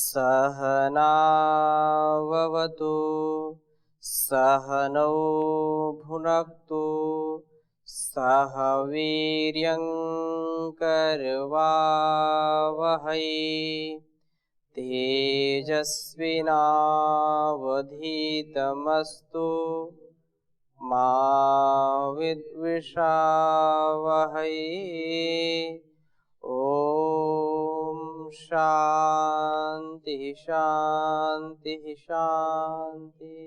सहनाववतु सहनौ भुनक्तु सह वीर्यं करवावहै तेजस्विनावधीतमस्तु मा विद्विषावहै। ओम शांति शांति शांति।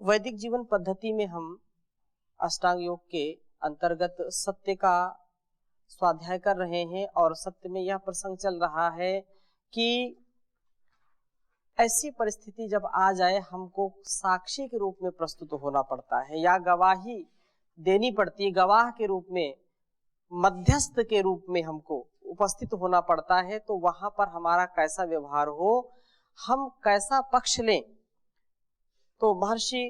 वैदिक जीवन पद्धति में हम अष्टांग योग के अंतर्गत सत्य का स्वाध्याय कर रहे हैं और सत्य में यह प्रसंग चल रहा है कि ऐसी परिस्थिति जब आ जाए हमको साक्षी के रूप में प्रस्तुत होना पड़ता है या गवाही देनी पड़ती है, गवाह के रूप में, मध्यस्थ के रूप में हमको उपस्थित होना पड़ता है। तो वहां पर हमारा कैसा व्यवहार हो, हम कैसा पक्ष लें। तो महर्षि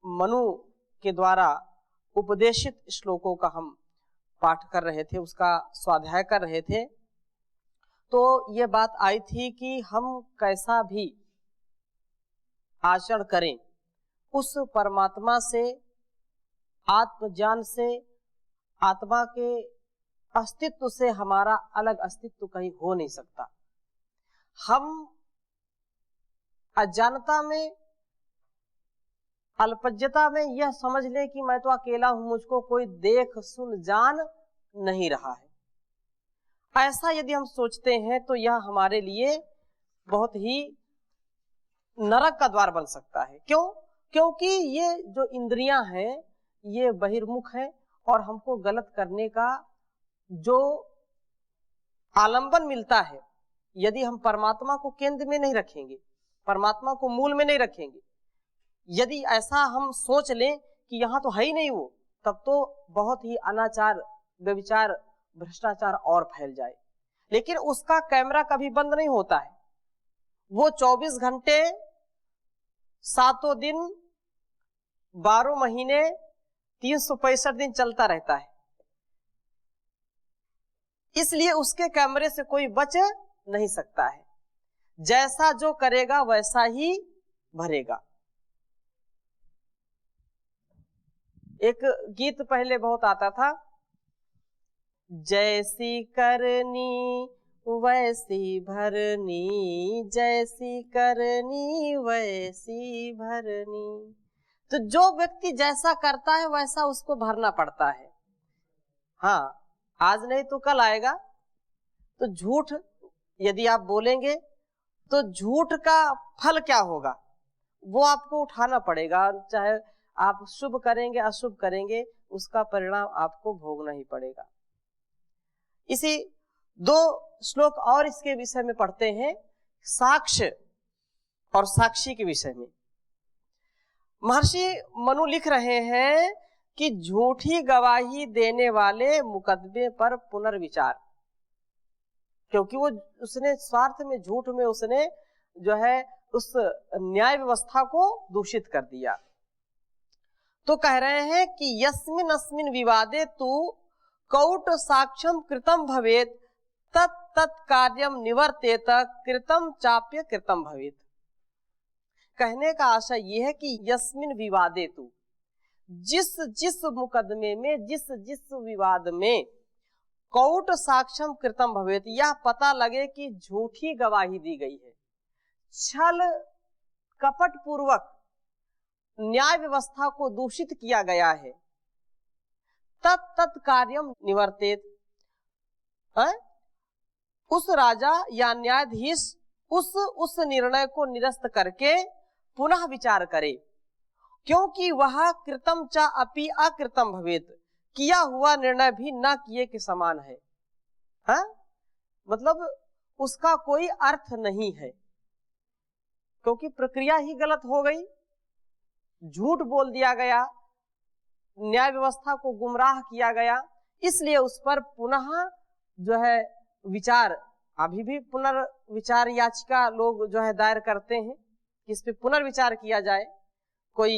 मनु के द्वारा उपदेशित श्लोकों का हम पाठ कर रहे थे, उसका स्वाध्याय कर रहे थे। तो ये बात आई थी कि हम कैसा भी आचरण करें, उस परमात्मा से, आत्मज्ञान से, आत्मा के अस्तित्व से हमारा अलग अस्तित्व कहीं हो नहीं सकता। हम अज्ञानता में, अल्पज्ञता में यह समझ ले कि मैं तो अकेला हूं, मुझको कोई देख सुन जान नहीं रहा है। ऐसा यदि हम सोचते हैं तो यह हमारे लिए बहुत ही नरक का द्वार बन सकता है। क्यों? क्योंकि ये जो इंद्रियां हैं ये बहिर्मुख हैं और हमको गलत करने का जो आलंबन मिलता है, यदि हम परमात्मा को केंद्र में नहीं रखेंगे, परमात्मा को मूल में नहीं रखेंगे, यदि ऐसा हम सोच लें कि यहां तो है ही नहीं वो, तब तो बहुत ही अनाचार, व्यभिचार, भ्रष्टाचार और फैल जाए। लेकिन उसका कैमरा कभी बंद नहीं होता है, वो 24 घंटे 7 दिन 12 महीने 365 दिन चलता रहता है। इसलिए उसके कैमरे से कोई बच नहीं सकता है। जैसा जो करेगा वैसा ही भरेगा। एक गीत पहले बहुत आता था, जैसी करनी वैसी भरनी, जैसी करनी वैसी भरनी। तो जो व्यक्ति जैसा करता है वैसा उसको भरना पड़ता है। हाँ, आज नहीं तो कल आएगा। तो झूठ यदि आप बोलेंगे तो झूठ का फल क्या होगा वो आपको उठाना पड़ेगा। चाहे आप शुभ करेंगे अशुभ करेंगे, उसका परिणाम आपको भोगना ही पड़ेगा। इसी 2 श्लोक और इसके विषय में पढ़ते हैं, साक्ष्य और साक्षी के विषय में। महर्षि मनु लिख रहे हैं कि झूठी गवाही देने वाले मुकदमे पर पुनर्विचार, क्योंकि वो उसने स्वार्थ में, झूठ में उसने जो है उस न्याय व्यवस्था को दूषित कर दिया। तो कह रहे हैं कि यस्मिन् अस्मिन् विवादे तु कौट साक्ष्यम कृतम भवेत तत् कार्यम निवर्तेत कृतम चाप्य कृतम भवेत। कहने का आशय यह है कि यस्मिन् विवादे तु, जिस जिस मुकदमे में, जिस जिस विवाद में कौट साक्ष्यम कृतम भवेत, यह पता लगे कि झूठी गवाही दी गई है, छल कपट पूर्वक न्याय व्यवस्था को दूषित किया गया है, तत् कार्यम निवर्तेत, उस राजा या न्यायाधीश उस निर्णय को निरस्त करके पुनः विचार करे, क्योंकि वह कृतम चा अपि अकृतम भवेत, किया हुआ निर्णय भी न किए के समान है। मतलब उसका कोई अर्थ नहीं है, क्योंकि प्रक्रिया ही गलत हो गई, झूठ बोल दिया गया, न्याय व्यवस्था को गुमराह किया गया। इसलिए उस पर पुनः जो है विचार, अभी भी पुनर्विचार याचिका लोग जो है दायर करते हैं कि इस पे पुनर्विचार किया जाए। कोई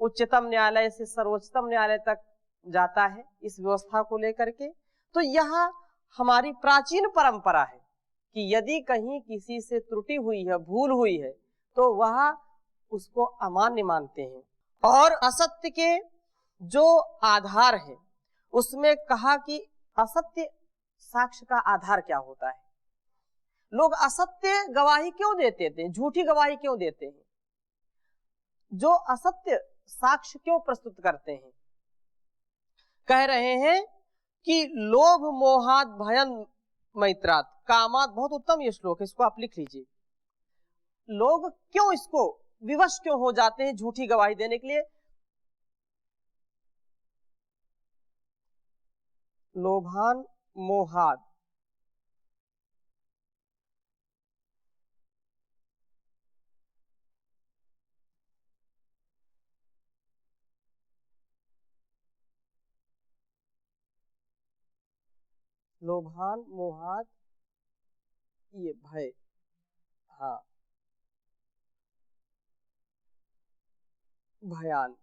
उच्चतम न्यायालय से सर्वोच्चतम न्यायालय तक जाता है इस व्यवस्था को लेकर के। तो यह हमारी प्राचीन परंपरा है कि यदि कहीं किसी से त्रुटि हुई है, भूल हुई है, तो वह उसको अमान्य मानते हैं। और असत्य के जो आधार है उसमें कहा कि असत्य साक्ष्य का आधार क्या होता है। लोग असत्य गवाही क्यों देते थे, झूठी गवाही क्यों देते हैं, जो असत्य साक्ष्य क्यों प्रस्तुत करते हैं। कह रहे हैं कि लोभ मोहात भयन मैत्रात कामात, बहुत उत्तम ये श्लोक है, इसको आप लिख लीजिए। लोग क्यों इसको विवश क्यों हो जाते हैं झूठी गवाही देने के लिए। लोभान मोहात लोभान मोहात ये भय, हाँ भयान,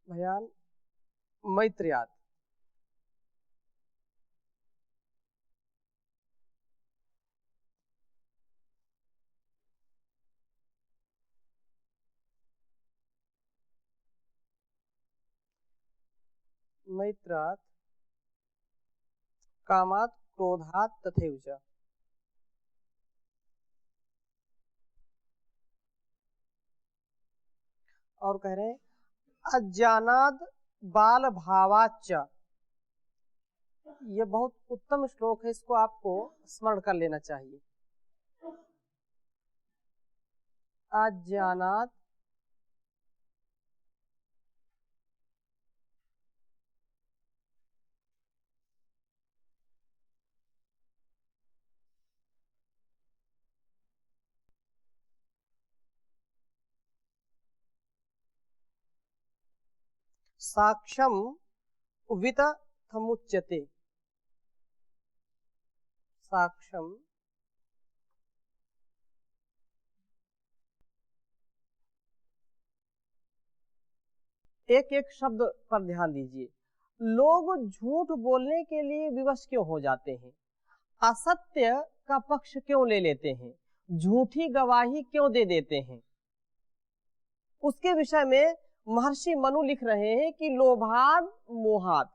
भयान मैत्रियात। मैत्रात कामात क्रोधात तथैव च। और कह रहे हैं अज्ञानाद बाल भावाच। ये बहुत उत्तम श्लोक है, इसको आपको स्मरण कर लेना चाहिए। अज्ञानाद साक्ष्यम वितथमुच्यते। साक्ष्यम एक एक शब्द पर ध्यान दीजिए। लोग झूठ बोलने के लिए विवश क्यों हो जाते हैं, असत्य का पक्ष क्यों ले लेते हैं, झूठी गवाही क्यों दे देते हैं, उसके विषय में महर्षि मनु लिख रहे हैं कि लोभात मोहात,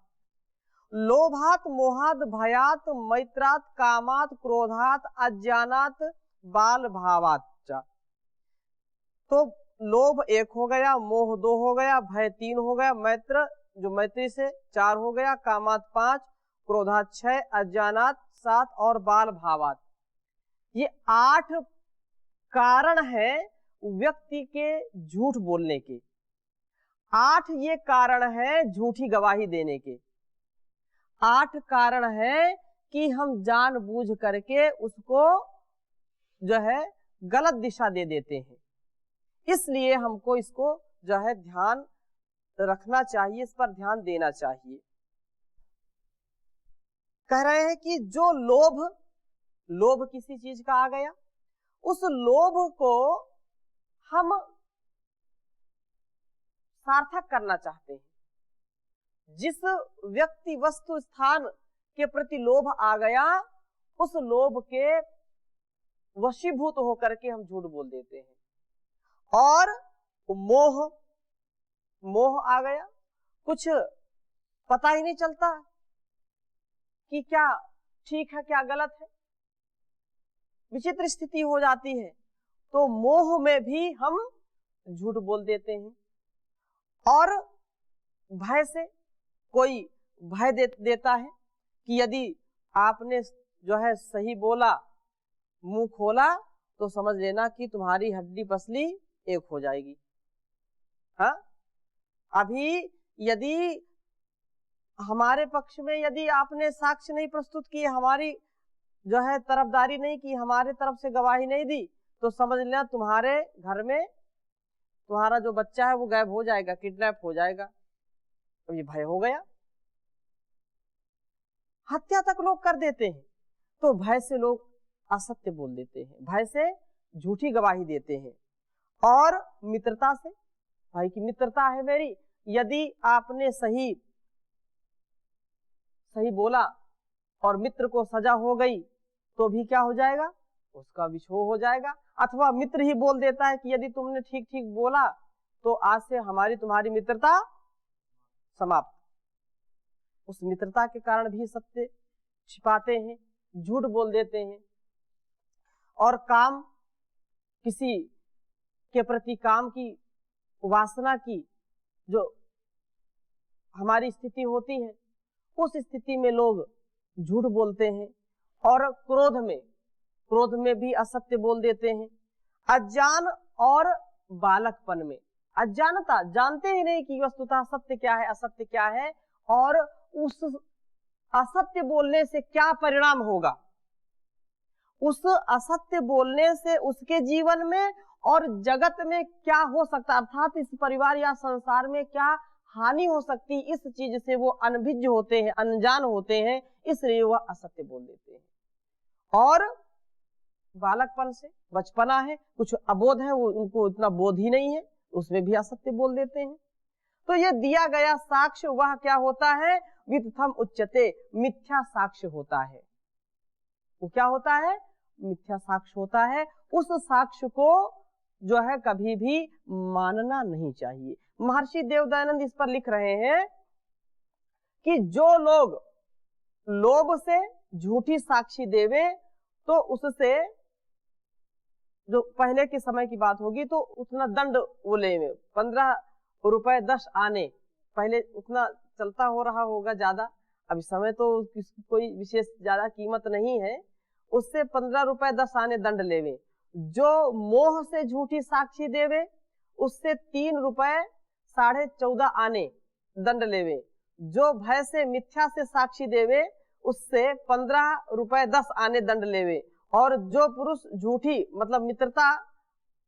लोभात मोहात भयात मैत्रात कामात क्रोधात अज्ञानात बाल भावात। तो लोभ एक हो गया, मोह दो हो गया, भय तीन हो गया, मैत्र जो मैत्री से चार हो गया, कामात पांच, क्रोधात छह, अज्ञानात सात और बाल भावात। ये 8 कारण है व्यक्ति के झूठ बोलने के। 8 ये कारण है झूठी गवाही देने के। 8 कारण है कि हम जानबूझ करके उसको जो है गलत दिशा दे देते हैं। इसलिए हमको इसको जो है ध्यान रखना चाहिए, इस पर ध्यान देना चाहिए। कह रहे हैं कि जो लोभ किसी चीज का आ गया, उस लोभ को हम सार्थक करना चाहते हैं। जिस व्यक्ति वस्तु स्थान के प्रति लोभ आ गया, उस लोभ के वशीभूत होकर के हम झूठ बोल देते हैं। और मोह आ गया, कुछ पता ही नहीं चलता कि क्या ठीक है क्या गलत है, विचित्र स्थिति हो जाती है, तो मोह में भी हम झूठ बोल देते हैं। और भय से कोई भय देता है कि यदि आपने जो है सही बोला, मुंह खोला, तो समझ लेना कि तुम्हारी हड्डी पसली एक हो जाएगी। हाँ, अभी यदि हमारे पक्ष में यदि आपने साक्ष्य नहीं प्रस्तुत किए, हमारी जो है तरफदारी नहीं की, हमारे तरफ से गवाही नहीं दी, तो समझ लेना तुम्हारे घर में तुम्हारा जो बच्चा है वो गायब हो जाएगा, किडनैप हो जाएगा। तो ये भय हो गया। हत्या तक लोग कर देते हैं, तो भय से लोग असत्य बोल देते हैं, भय से झूठी गवाही देते हैं। और मित्रता से भाई की मित्रता है मेरी, यदि आपने सही बोला और मित्र को सजा हो गई तो भी क्या हो जाएगा, उसका विछोह हो जाएगा। अथवा मित्र ही बोल देता है कि यदि तुमने ठीक ठीक बोला तो आज से हमारी तुम्हारी मित्रता समाप्त। उस मित्रता के कारण भी सत्य छिपाते हैं, झूठ बोल देते हैं। और काम, किसी के प्रति काम की वासना की जो हमारी स्थिति होती है, उस स्थिति में लोग झूठ बोलते हैं। और क्रोध में भी असत्य बोल देते हैं। अज्ञान और बालकपन में, अज्ञानता, जानते ही नहीं कि वस्तुतः सत्य क्या है, असत्य क्या है, और उस असत्य बोलने से क्या परिणाम होगा, उस असत्य बोलने से उसके जीवन में और जगत में क्या हो सकता है, अर्थात इस परिवार या संसार में क्या हानि हो सकती, इस चीज से वो अनभिज्ञ होते हैं, अनजान होते हैं, इसलिए वह असत्य बोल देते हैं। और बालकपन से, बचपना है, कुछ अबोध है, वो उनको इतना बोध ही नहीं है, उसमें भी असत्य बोल देते हैं। तो ये दिया गया साक्ष्य वह क्या होता है, वितथम उच्यते, मिथ्या साक्ष्य होता है। वो क्या होता है, मिथ्या साक्ष्य होता है। उस साक्ष्य को जो है कभी भी मानना नहीं चाहिए। महर्षि देवदयानंद इस पर लिख रहे हैं कि जो लोग लोभ से झूठी साक्षी देवे तो उससे, जो पहले के समय की बात होगी तो उतना दंड वो लेवे, 15 रुपए 10 आने, पहले उतना चलता हो रहा होगा ज्यादा, अभी समय तो कोई विशेष ज्यादा कीमत नहीं है, उससे 15 रुपए 10 आने दंड लेवे। जो मोह से झूठी साक्षी देवे उससे 3 रुपए 14.5 आने दंड लेवे। जो भय से मिथ्या से साक्षी देवे उससे 15 रुपए 10 आने दंड लेवे। और जो पुरुष झूठी मतलब मित्रता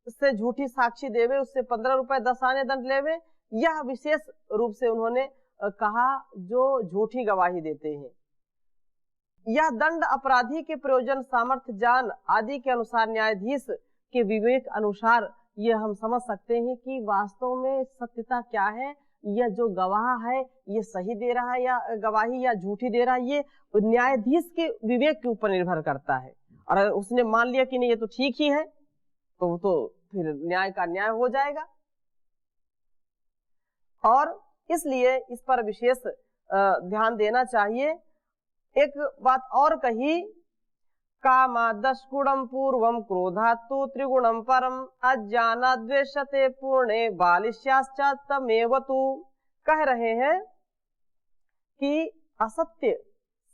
से झूठी साक्षी देवे उससे 15 रुपए 10 आने दंड लेवे। यह विशेष रूप से उन्होंने कहा जो झूठी गवाही देते हैं। यह दंड अपराधी के प्रयोजन, सामर्थ्य, जान आदि के अनुसार, न्यायाधीश के विवेक अनुसार ये हम समझ सकते हैं कि वास्तव में सत्यता क्या है, यह जो गवाह है ये सही दे रहा है या गवाही या झूठी दे रहा है, ये न्यायाधीश के विवेक के ऊपर निर्भर करता है। और उसने मान लिया कि नहीं ये तो ठीक ही है तो फिर न्याय का न्याय हो जाएगा। और इसलिए इस पर विशेष ध्यान देना चाहिए। एक बात और कही, कामादश गुणम पूर्वम क्रोधात्तु त्रिगुणम परम अज्ञानाद् द्वेषते पूर्णे बालिश्याश्चात्तमेव तु। कह रहे हैं कि असत्य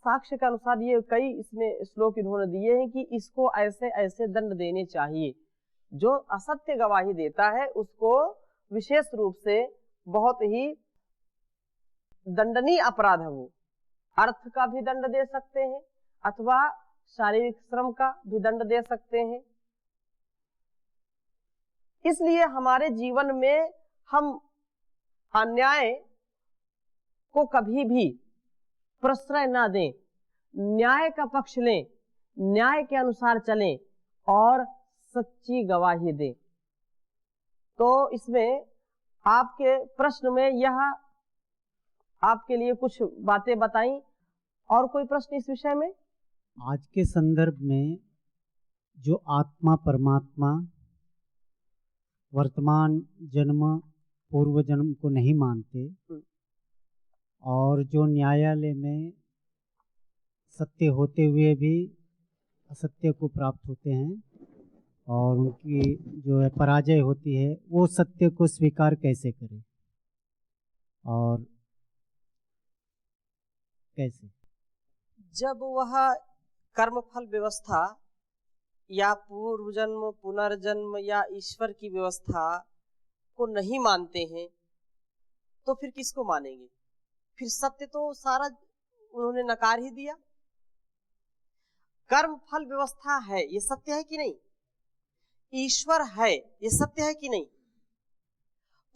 साक्ष्य के अनुसार, ये कई इसमें श्लोक इन्होंने दिए हैं कि इसको ऐसे ऐसे दंड देने चाहिए। जो असत्य गवाही देता है उसको विशेष रूप से बहुत ही दंडनीय अपराध है, वो अर्थ का भी दंड दे सकते हैं अथवा शारीरिक श्रम का भी दंड दे सकते हैं। इसलिए हमारे जीवन में हम अन्याय को कभी भी प्रश्रय ना दें, न्याय का पक्ष लें, न्याय के अनुसार चलें और सच्ची गवाही दें। तो इसमें आपके प्रश्न में यह आपके लिए कुछ बातें बताई। और कोई प्रश्न इस विषय में? आज के संदर्भ में जो आत्मा परमात्मा वर्तमान जन्म पूर्व जन्म को नहीं मानते और जो न्यायालय में सत्य होते हुए भी असत्य को प्राप्त होते हैं और उनकी जो है पराजय होती है, वो सत्य को स्वीकार कैसे करें और कैसे? जब वह कर्मफल व्यवस्था या पूर्व जन्म पुनर्जन्म या ईश्वर की व्यवस्था को नहीं मानते हैं तो फिर किसको मानेंगे? फिर सत्य तो सारा उन्होंने नकार ही दिया। कर्म फल व्यवस्था है, ये सत्य है कि नहीं? ईश्वर है, ये सत्य है कि नहीं?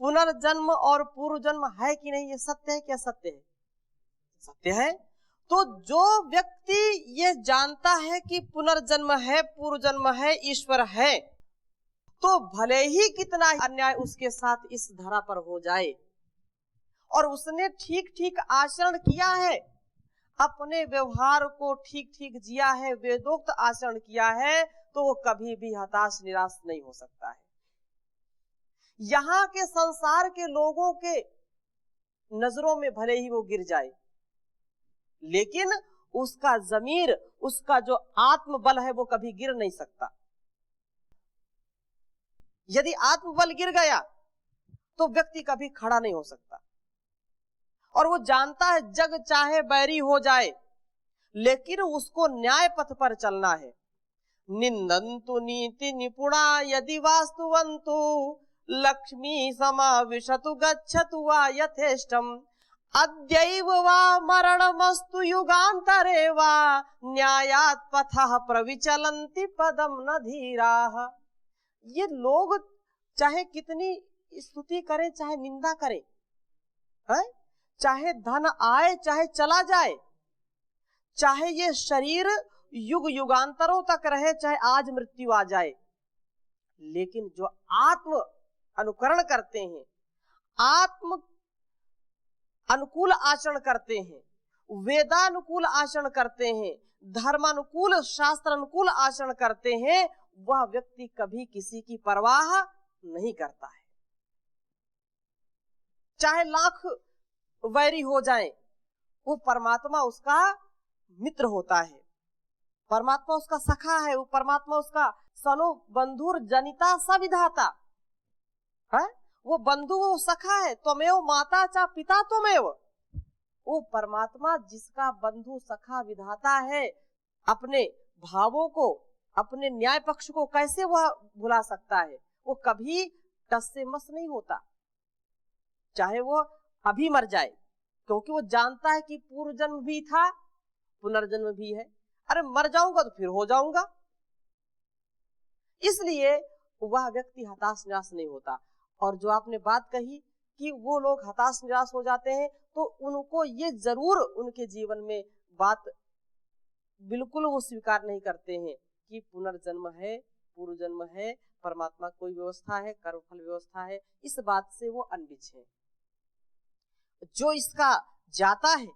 पुनर्जन्म और पूर्व जन्म है कि नहीं? ये सत्य है क्या? सत्य है, सत्य है। तो जो व्यक्ति ये जानता है कि पुनर्जन्म है, पूर्व जन्म है, ईश्वर है, तो भले ही कितना अन्याय उसके साथ इस धरा पर हो जाए और उसने ठीक ठीक आचरण किया है, अपने व्यवहार को ठीक ठीक जिया है, वेदोक्त आचरण किया है, तो वो कभी भी हताश निराश नहीं हो सकता है। यहाँ के संसार के लोगों के नजरों में भले ही वो गिर जाए, लेकिन उसका जमीर, उसका जो आत्मबल है वो कभी गिर नहीं सकता। यदि आत्मबल गिर गया तो व्यक्ति कभी खड़ा नहीं हो सकता। और वो जानता है जग चाहे बैरी हो जाए, लेकिन उसको न्याय पथ पर चलना है। निंदन्तु नीति निपुणा यदि वास्तुवन्तु लक्ष्मी समाविशतु गच्छतु वा यथेष्टम अद्यैव वा मरणमस्तु युगान्तरे वा न्यायात् पथः प्रविचलन्ति पदम न धीराः। ये लोग चाहे कितनी स्तुति करें, चाहे निंदा करें, है? चाहे धन आए चाहे चला जाए, चाहे ये शरीर युग युगांतरों तक रहे, चाहे आज मृत्यु आ जाए, लेकिन जो आत्म अनुकरण करते हैं, आत्म अनुकूल आचरण करते हैं, वेदानुकूल आचरण करते हैं, धर्मानुकूल शास्त्र अनुकूल आचरण करते हैं, वह व्यक्ति कभी किसी की परवाह नहीं करता है। चाहे लाख वैरी हो जाएं, वो परमात्मा उसका मित्र होता है, परमात्मा उसका सखा है, वो परमात्मा उसका सनो बंधुर जनिता सविधाता है। वो बंधु, वो सखा है। त्वमेव माता चा पिता त्वमेव। वो परमात्मा जिसका बंधु सखा विधाता है, अपने भावों को, अपने न्याय पक्ष को कैसे वह भुला सकता है? वो कभी टस से मस नहीं होता, चाहे वो अभी मर जाए, क्योंकि वो जानता है कि पूर्व जन्म भी था, पुनर्जन्म भी है। अरे मर जाऊंगा तो फिर हो जाऊंगा, इसलिए वह व्यक्ति हताश निराश नहीं होता। और जो आपने बात कही कि वो लोग हताश निराश हो जाते हैं, तो उनको ये जरूर उनके जीवन में बात बिल्कुल वो स्वीकार नहीं करते हैं कि पुनर्जन्म है, पूर्व जन्म है, परमात्मा कोई व्यवस्था है, कर्मफल व्यवस्था है। इस बात से वो अनभिज्ञ है। जो इसका जाता है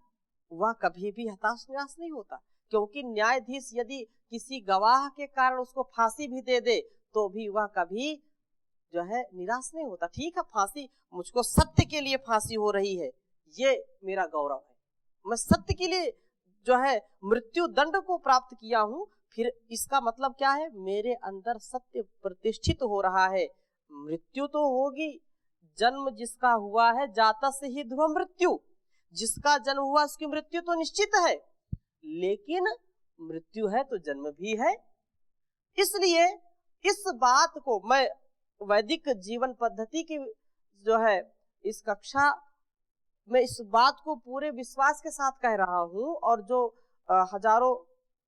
वह कभी भी हताश निराश नहीं होता, क्योंकि न्यायाधीश यदि किसी गवाह के कारण उसको फांसी भी दे दे तो भी वह कभी जो है निराश नहीं होता। ठीक है, फांसी, मुझको सत्य के लिए फांसी हो रही है, ये मेरा गौरव है, मैं सत्य के लिए जो है मृत्यु दंड को प्राप्त किया हूं, फिर इसका मतलब क्या है? मेरे अंदर सत्य प्रतिष्ठित हो रहा है। मृत्यु तो होगी, जन्म जिसका हुआ है जाता से ही ध्रुव मृत्यु, जिसका जन्म हुआ उसकी मृत्यु तो निश्चित है, लेकिन मृत्यु है तो जन्म भी है। इसलिए इस बात को मैं वैदिक जीवन पद्धति की जो है इस कक्षा में इस बात को पूरे विश्वास के साथ कह रहा हूं, और जो हजारों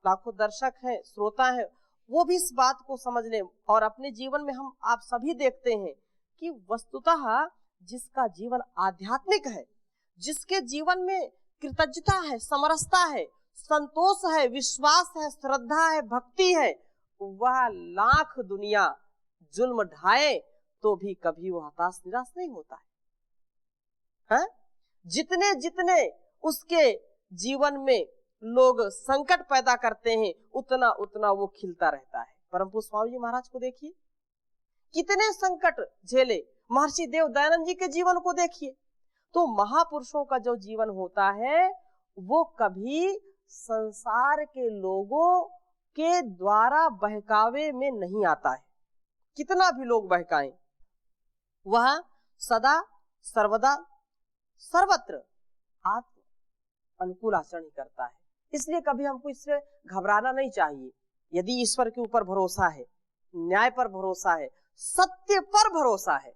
लाखों दर्शक हैं, श्रोता हैं, वो भी इस बात को समझ लें। और अपने जीवन में हम आप सभी देखते हैं कि वस्तुतः जिसका जीवन आध्यात्मिक है, जिसके जीवन में कृतज्ञता है, समरसता है, संतोष है, विश्वास है, श्रद्धा है, भक्ति है, वह लाख दुनिया जुल्म ढाए तो भी कभी वो हताश निराश नहीं होता है। जितने जितने उसके जीवन में लोग संकट पैदा करते हैं, उतना उतना वो खिलता रहता है। परम पूज्य स्वामी जी महाराज को देखिए, कितने संकट झेले। महर्षि देव दयानंद जी के जीवन को देखिए। तो महापुरुषों का जो जीवन होता है वो कभी संसार के लोगों के द्वारा बहकावे में नहीं आता है। कितना भी लोग बहकाएं, वह सदा सर्वदा सर्वत्र आत्म अनुकूल आचरण करता है। इसलिए कभी हमको इससे घबराना नहीं चाहिए। यदि ईश्वर के ऊपर भरोसा है, न्याय पर भरोसा है, सत्य पर भरोसा है,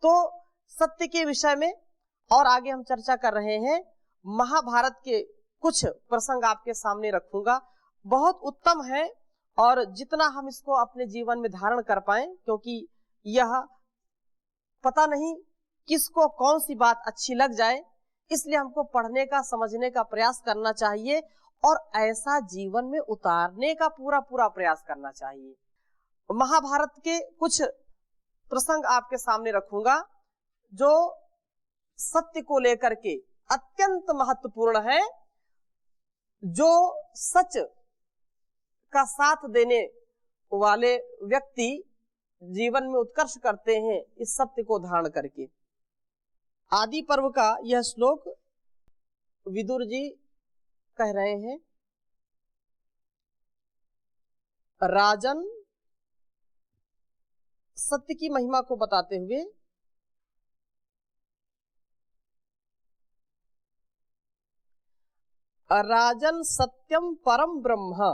तो सत्य के विषय में और आगे हम चर्चा कर रहे हैं। महाभारत के कुछ प्रसंग आपके सामने रखूंगा, बहुत उत्तम है, और जितना हम इसको अपने जीवन में धारण कर पाए, क्योंकि यह पता नहीं किसको कौन सी बात अच्छी लग जाए, इसलिए हमको पढ़ने का, समझने का प्रयास करना चाहिए और ऐसा जीवन में उतारने का पूरा पूरा प्रयास करना चाहिए। महाभारत के कुछ प्रसंग आपके सामने रखूंगा जो सत्य को लेकर के अत्यंत महत्वपूर्ण है। जो सच का साथ देने वाले व्यक्ति जीवन में उत्कर्ष करते हैं इस सत्य को धारण करके। आदि पर्व का यह श्लोक विदुर जी कह रहे हैं, राजन सत्य की महिमा को बताते हुए राजन सत्यम परम ब्रह्म,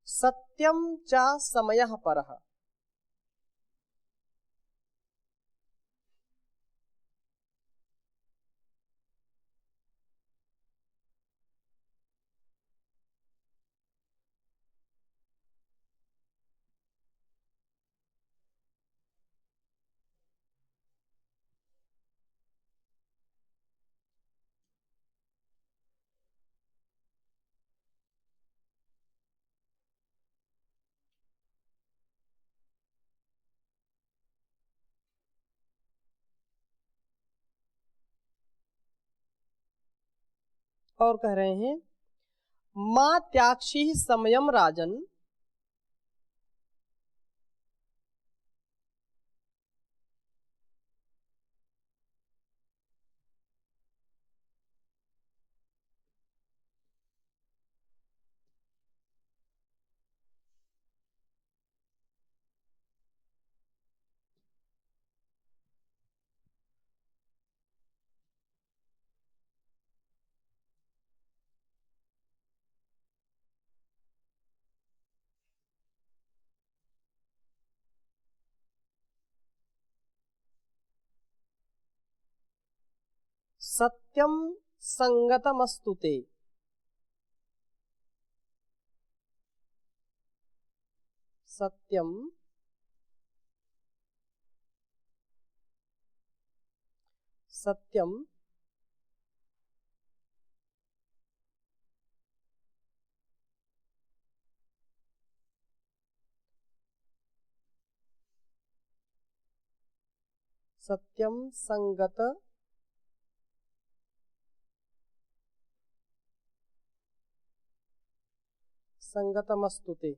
सत्यम च समयः परः। और कह रहे हैं मां त्याक्षी समयम राजन, सत्यम संगतमस्तुते, सत्यम सत्यम सत्यम संगत संगतमस्तुते।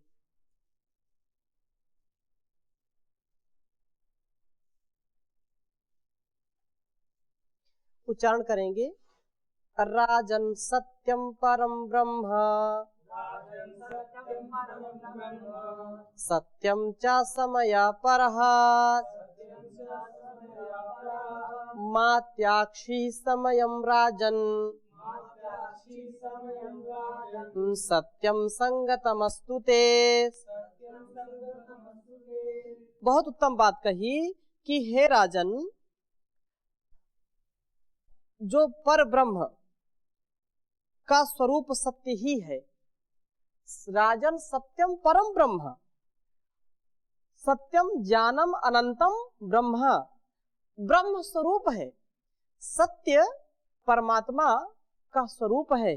उच्चारण करेंगे राजन सत्यम परम ब्रह्म, सत्यम च समया परः, मात्याक्षी समयम राजन, सत्यम संगतमस्तुते। बहुत उत्तम बात कही कि हे राजन, जो पर ब्रह्म का स्वरूप सत्य ही है। राजन सत्यम परम ब्रह्म, सत्यम ज्ञानम अनंतम ब्रह्म, ब्रह्म स्वरूप है। सत्य परमात्मा का स्वरूप है,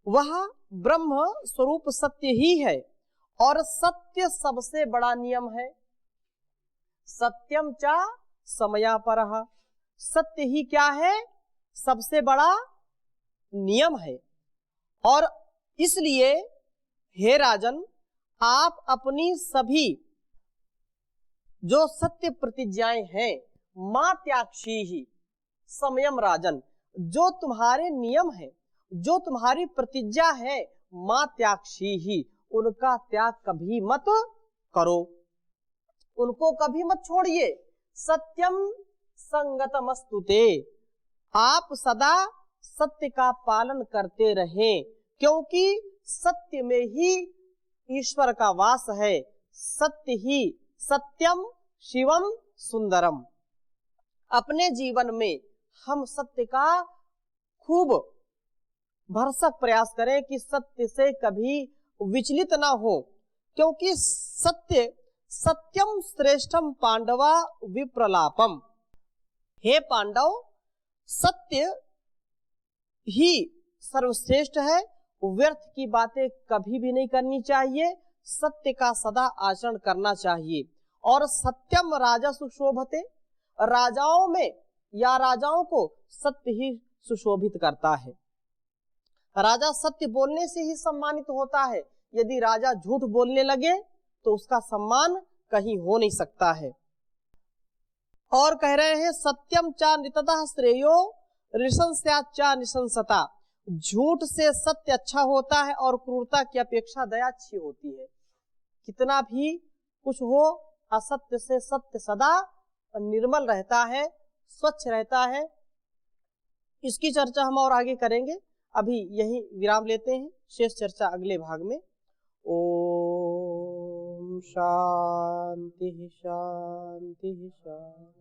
वह ब्रह्म स्वरूप सत्य ही है। और सत्य सबसे बड़ा नियम है। सत्यम च समया परः, सत्य ही क्या है? सबसे बड़ा नियम है। और इसलिए हे राजन, आप अपनी सभी जो सत्य प्रतिज्ञाएं हैं, मां त्याक्षी ही समयम राजन, जो तुम्हारे नियम है, जो तुम्हारी प्रतिज्ञा है, मां त्याक्षी ही, उनका त्याग कभी मत करो, उनको कभी मत छोड़िए। सत्यम संगतमस्तुते, आप सदा सत्य का पालन करते रहें, क्योंकि सत्य में ही ईश्वर का वास है। सत्य ही सत्यम शिवम सुंदरम। अपने जीवन में हम सत्य का खूब भरसक प्रयास करें कि सत्य से कभी विचलित ना हो, क्योंकि सत्य सत्यम श्रेष्ठम पांडवा विप्रलापम। हे पांडव, सत्य ही सर्वश्रेष्ठ है। व्यर्थ की बातें कभी भी नहीं करनी चाहिए, सत्य का सदा आचरण करना चाहिए। और सत्यम राजा सुशोभते, राजाओं में या राजाओं को सत्य ही सुशोभित करता है। राजा सत्य बोलने से ही सम्मानित होता है। यदि राजा झूठ बोलने लगे तो उसका सम्मान कहीं हो नहीं सकता है। और कह रहे हैं सत्यम चा निततः श्रेयो ऋषंस्याच्चा निशंसता। झूठ से सत्य अच्छा होता है और क्रूरता की अपेक्षा दया अच्छी होती है। कितना भी कुछ हो, असत्य से सत्य सदा निर्मल रहता है, स्वच्छ रहता है। इसकी चर्चा हम और आगे करेंगे। अभी यही विराम लेते हैं, शेष चर्चा अगले भाग में। ओम शांति शांति शांति।